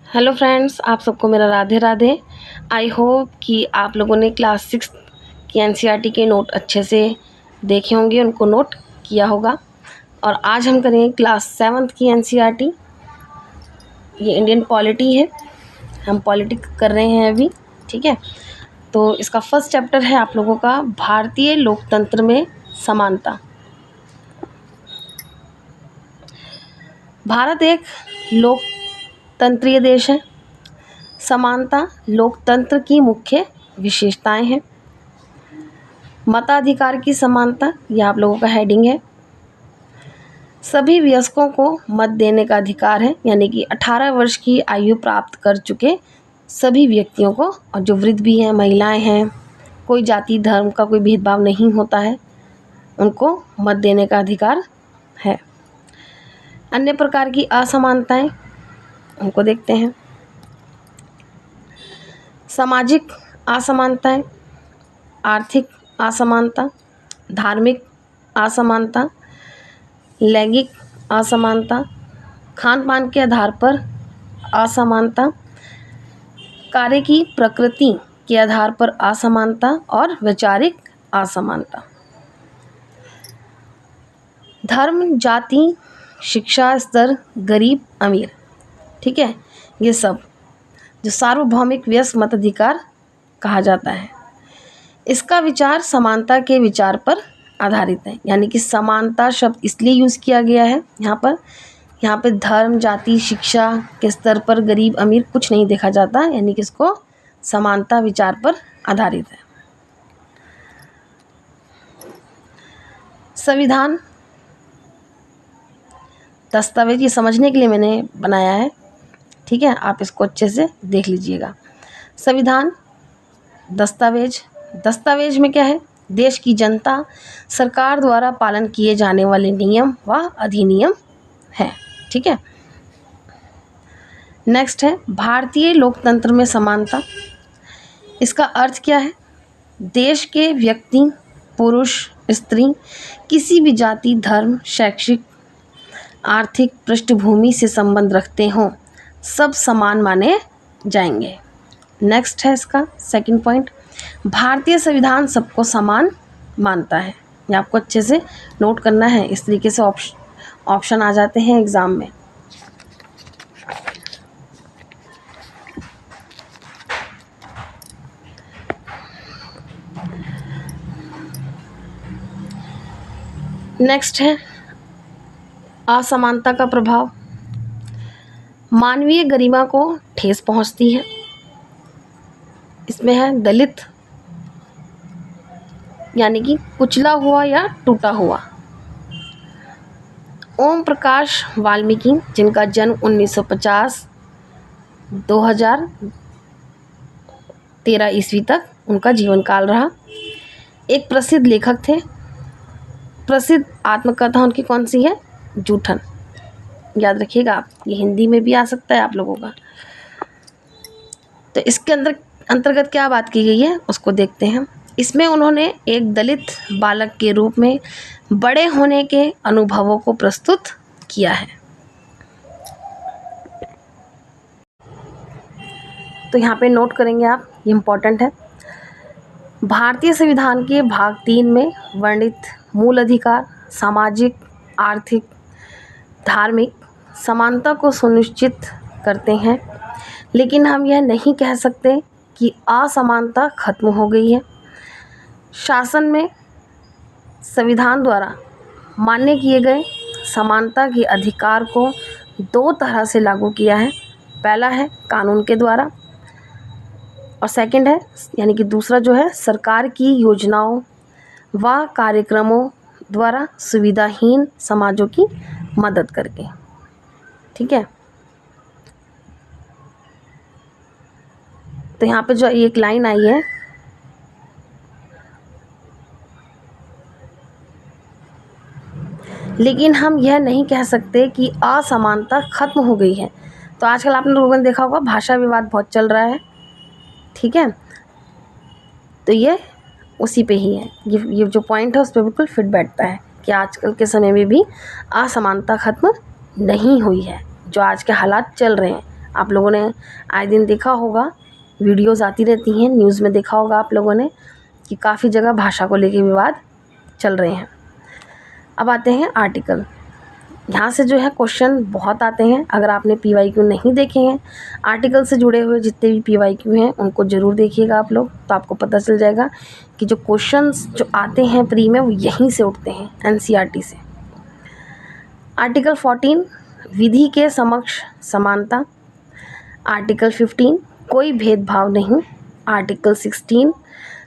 Hello friends, आप सबको मेरा राधे राधे। आई होप कि आप लोगों ने क्लास 6 की एनसीईआरटी के नोट अच्छे से देखे होंगे, उनको नोट किया होगा। और आज हम करेंगे क्लास 7 की एनसीईआरटी। ये इंडियन पॉलिटी है, हम पॉलिटिक्स कर रहे हैं अभी। ठीक है, तो इसका फर्स्ट चैप्टर है आप लोगों का भारतीय लोकतंत्र में समानता। भारत एक लोकतंत्रीय देश है। समानता लोकतंत्र की मुख्य विशेषताएं हैं। मताधिकार की समानता, यह आप लोगों का हेडिंग है। सभी वयस्कों को मत देने का अधिकार है, यानी कि 18 वर्ष की आयु प्राप्त कर चुके सभी व्यक्तियों को, और जो वृद्ध भी हैं, महिलाएं हैं, कोई जाति धर्म का कोई भेदभाव नहीं होता है, उनको मत देने का अधिकार है। अन्य प्रकार की असमानताएं उनको देखते हैं। सामाजिक असमानताएं, आर्थिक असमानता, धार्मिक असमानता, लैंगिक असमानता, खान पान के आधार पर असमानता, कार्य की प्रकृति के आधार पर असमानता और वैचारिक असमानता। धर्म, जाति, शिक्षा स्तर, गरीब अमीर, ठीक है, ये सब जो सार्वभौमिक वयस्क मताधिकार कहा जाता है। इसका विचार समानता के विचार पर आधारित है, यानी कि समानता शब्द इसलिए यूज़ किया गया है यहाँ पे धर्म, जाति, शिक्षा के स्तर पर गरीब अमीर कुछ नहीं देखा जाता, यानी कि इसको समानता विचार पर आधारित है। संविधान दस्तावेज ये समझने के लिए मैंने बनाया है, ठीक है, आप इसको अच्छे से देख लीजिएगा। संविधान दस्तावेज में क्या है? देश की जनता सरकार द्वारा पालन किए जाने वाले नियम व अधिनियम है। ठीक है, नेक्स्ट है भारतीय लोकतंत्र में समानता। इसका अर्थ क्या है? देश के व्यक्ति, पुरुष, स्त्री, किसी भी जाति, धर्म, शैक्षिक, आर्थिक पृष्ठभूमि से संबंध रखते हों, सब समान माने जाएंगे। नेक्स्ट है इसका सेकंड पॉइंट, भारतीय संविधान सबको समान मानता है। ये आपको अच्छे से नोट करना है, इस तरीके से ऑप्शन आ जाते हैं एग्ज़ाम में। नेक्स्ट है असमानता का प्रभाव। मानवीय गरिमा को ठेस पहुंचती है। इसमें है दलित, यानी कि कुचला हुआ या टूटा हुआ। ओम प्रकाश वाल्मीकि, जिनका जन्म 1950 2013 ईस्वी तक उनका जीवन काल रहा, एक प्रसिद्ध लेखक थे। प्रसिद्ध आत्मकथा उनकी कौन सी है? जूठन। याद रखिएगा आप, ये हिंदी में भी आ सकता है आप लोगों का। तो इसके अंतर्गत क्या बात की गई है उसको देखते हैं। इसमें उन्होंने एक दलित बालक के रूप में बड़े होने के अनुभवों को प्रस्तुत किया है। तो यहाँ पे नोट करेंगे आप, ये इम्पोर्टेंट है। भारतीय संविधान के भाग 3 में वर्णित मूल अधिकार सामाजिक, आर्थिक, धार्मिक समानता को सुनिश्चित करते हैं, लेकिन हम यह नहीं कह सकते कि असमानता खत्म हो गई है। शासन में संविधान द्वारा मान्य किए गए समानता के अधिकार को 2 तरह से लागू किया है। पहला है कानून के द्वारा, और सेकंड है, यानी कि दूसरा जो है, सरकार की योजनाओं व कार्यक्रमों द्वारा सुविधाहीन समाजों की मदद करके। ठीक है, तो यहाँ पे जो एक लाइन आई है, लेकिन हम यह नहीं कह सकते कि असमानता खत्म हो गई है। तो आजकल आपने लोगों ने देखा होगा भाषा विवाद बहुत चल रहा है, ठीक है, तो ये उसी पे ही है। ये जो पॉइंट है उस पर बिल्कुल फिट बैठता है कि आजकल के समय में भी असमानता खत्म नहीं हुई है। जो आज के हालात चल रहे हैं, आप लोगों ने आए दिन देखा होगा, वीडियोज़ आती रहती हैं, न्यूज़ में देखा होगा आप लोगों ने कि काफ़ी जगह भाषा को लेके विवाद चल रहे हैं। अब आते हैं आर्टिकल। यहाँ से जो है क्वेश्चन बहुत आते हैं। अगर आपने PYQ नहीं देखे हैं, आर्टिकल से जुड़े हुए जितने भी PYQ हैं उनको ज़रूर देखिएगा आप लोग, तो आपको पता चल जाएगा कि जो क्वेश्चंस जो आते हैं प्री में वो यहीं से उठते हैं, NCERT से। आर्टिकल 14 विधि के समक्ष समानता। आर्टिकल 15 कोई भेदभाव नहीं। आर्टिकल 16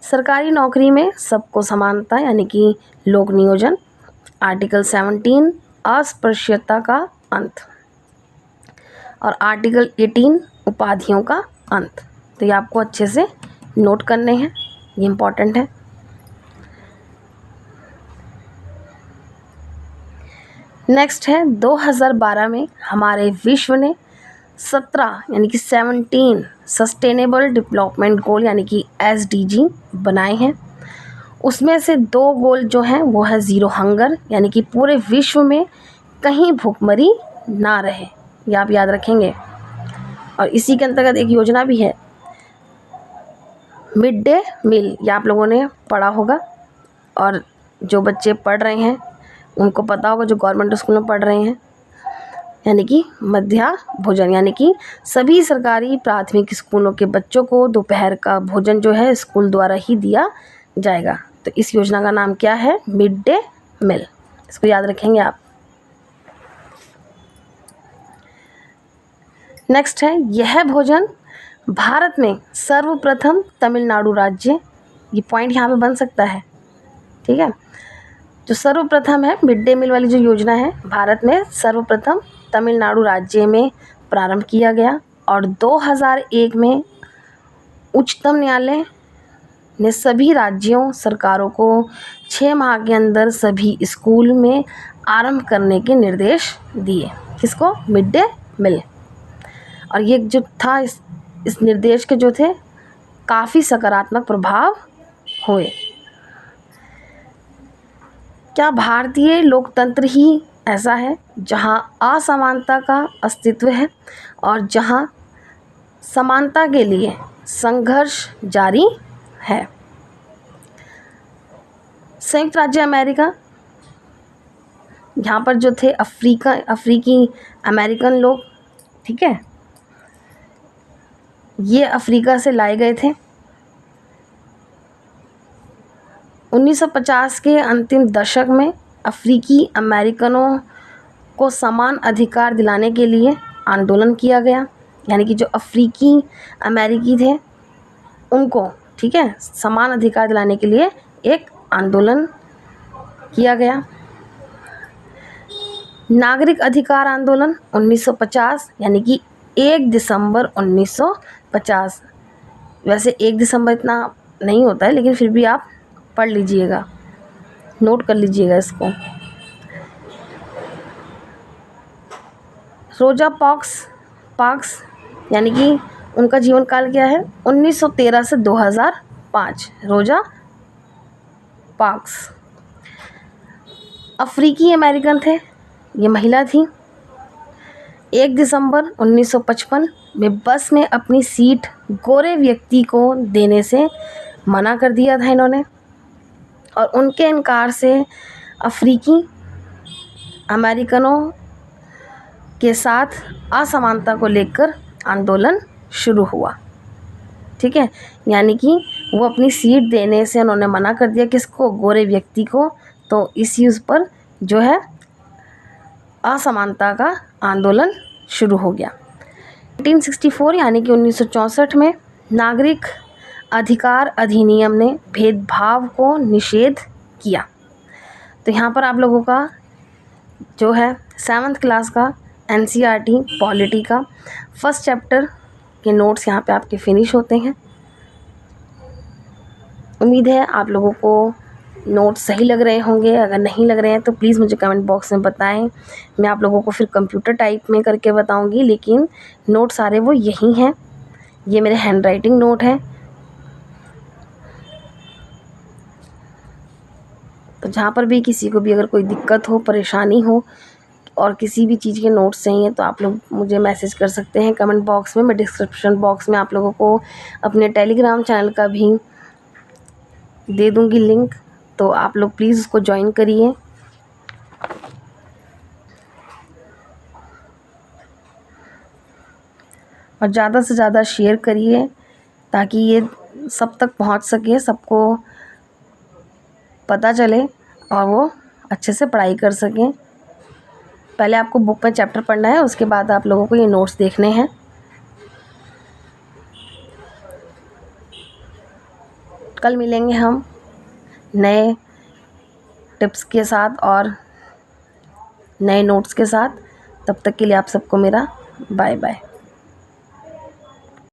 सरकारी नौकरी में सबको समानता यानी कि लोक नियोजन। आर्टिकल 17 अस्पृश्यता का अंत। और आर्टिकल 18 उपाधियों का अंत। तो ये आपको अच्छे से नोट करने हैं, ये इम्पॉर्टेंट है। नेक्स्ट है 2012 में हमारे विश्व ने 17 यानी कि 17 सस्टेनेबल डेवलपमेंट गोल यानी कि SDG बनाए हैं। उसमें से 2 गोल जो हैं वो है ज़ीरो हंगर यानी कि पूरे विश्व में कहीं भूखमरी ना रहे, ये आप याद रखेंगे। और इसी के अंतर्गत एक योजना भी है मिड डे मील, ये आप लोगों ने पढ़ा होगा और जो बच्चे पढ़ रहे हैं उनको पता होगा, जो गवर्नमेंट स्कूल में पढ़ रहे हैं, यानी कि मध्याह्न भोजन, यानी कि सभी सरकारी प्राथमिक स्कूलों के बच्चों को दोपहर का भोजन जो है स्कूल द्वारा ही दिया जाएगा। तो इस योजना का नाम क्या है? मिड डे मील, इसको याद रखेंगे आप। नेक्स्ट है यह भोजन भारत में सर्वप्रथम तमिलनाडु राज्य, ये पॉइंट यहाँ पे बन सकता है, ठीक है। जो सर्वप्रथम है मिड डे मील वाली जो योजना है, भारत में सर्वप्रथम तमिलनाडु राज्य में प्रारंभ किया गया और 2001 में उच्चतम न्यायालय ने सभी राज्यों सरकारों को 6 माह के अंदर सभी स्कूल में आरंभ करने के निर्देश दिए। किसको? Mid day meal. और ये जो था इस निर्देश के जो थे काफ़ी सकारात्मक प्रभाव हुए। क्या भारतीय लोकतंत्र ही ऐसा है जहां असमानता का अस्तित्व है और जहां समानता के लिए संघर्ष जारी है? संयुक्त राज्य अमेरिका, यहाँ पर जो थे अफ्रीकी अमेरिकन लोग, ठीक है, ये अफ्रीका से लाए गए थे। 1950 के अंतिम दशक में अफ्रीकी अमेरिकनों को समान अधिकार दिलाने के लिए आंदोलन किया गया, यानी कि जो अफ्रीकी अमेरिकी थे उनको, ठीक है, समान अधिकार दिलाने के लिए एक आंदोलन किया गया। नागरिक अधिकार आंदोलन 1950 यानी कि 1 दिसंबर 1950। वैसे 1 दिसंबर इतना नहीं होता है, लेकिन फिर भी आप पढ़ लीजिएगा, नोट कर लीजिएगा इसको। रोजा पार्क्स यानी कि उनका जीवन काल क्या है? 1913 से 2005। रोजा पार्क्स अफ्रीकी अमेरिकन थे, ये महिला थी। 1 दिसंबर 1955 में बस में अपनी सीट गोरे व्यक्ति को देने से मना कर दिया था इन्होंने, और उनके इनकार से अफ्रीकी अमेरिकनों के साथ असमानता को लेकर आंदोलन शुरू हुआ, ठीक है। यानी कि वो अपनी सीट देने से उन्होंने मना कर दिया, किसको? गोरे व्यक्ति को। तो इस यूज़ पर जो है असमानता का आंदोलन शुरू हो गया। 1964 यानी कि 1964 में नागरिक अधिकार अधिनियम ने भेदभाव को निषेध किया। तो यहाँ पर आप लोगों का जो है 7th क्लास का NCERT पॉलिटी का फर्स्ट चैप्टर के नोट्स यहाँ पे आपके फिनिश होते हैं। उम्मीद है आप लोगों को नोट्स सही लग रहे होंगे। अगर नहीं लग रहे हैं तो प्लीज़ मुझे कमेंट बॉक्स में बताएं, मैं आप लोगों को फिर कंप्यूटर टाइप में करके बताऊंगी, लेकिन नोट सारे वो यही हैं। ये मेरे हैंड राइटिंग नोट है। तो जहाँ पर भी किसी को भी अगर कोई दिक्कत हो, परेशानी हो, और किसी भी चीज़ के नोट्स चाहिए तो आप लोग मुझे मैसेज कर सकते हैं कमेंट बॉक्स में। मैं डिस्क्रिप्शन बॉक्स में आप लोगों को अपने टेलीग्राम चैनल का भी दे दूँगी लिंक, तो आप लोग प्लीज़ उसको ज्वाइन करिए। और ज़्यादा से ज़्यादा शेयर करिए ताकि ये सब तक पहुंच सके, सबको पता चले और वो अच्छे से पढ़ाई कर सकें। पहले आपको बुक में चैप्टर पढ़ना है, उसके बाद आप लोगों को ये नोट्स देखने हैं। कल मिलेंगे हम नए टिप्स के साथ और नए नोट्स के साथ। तब तक के लिए आप सबको मेरा बाय बाय।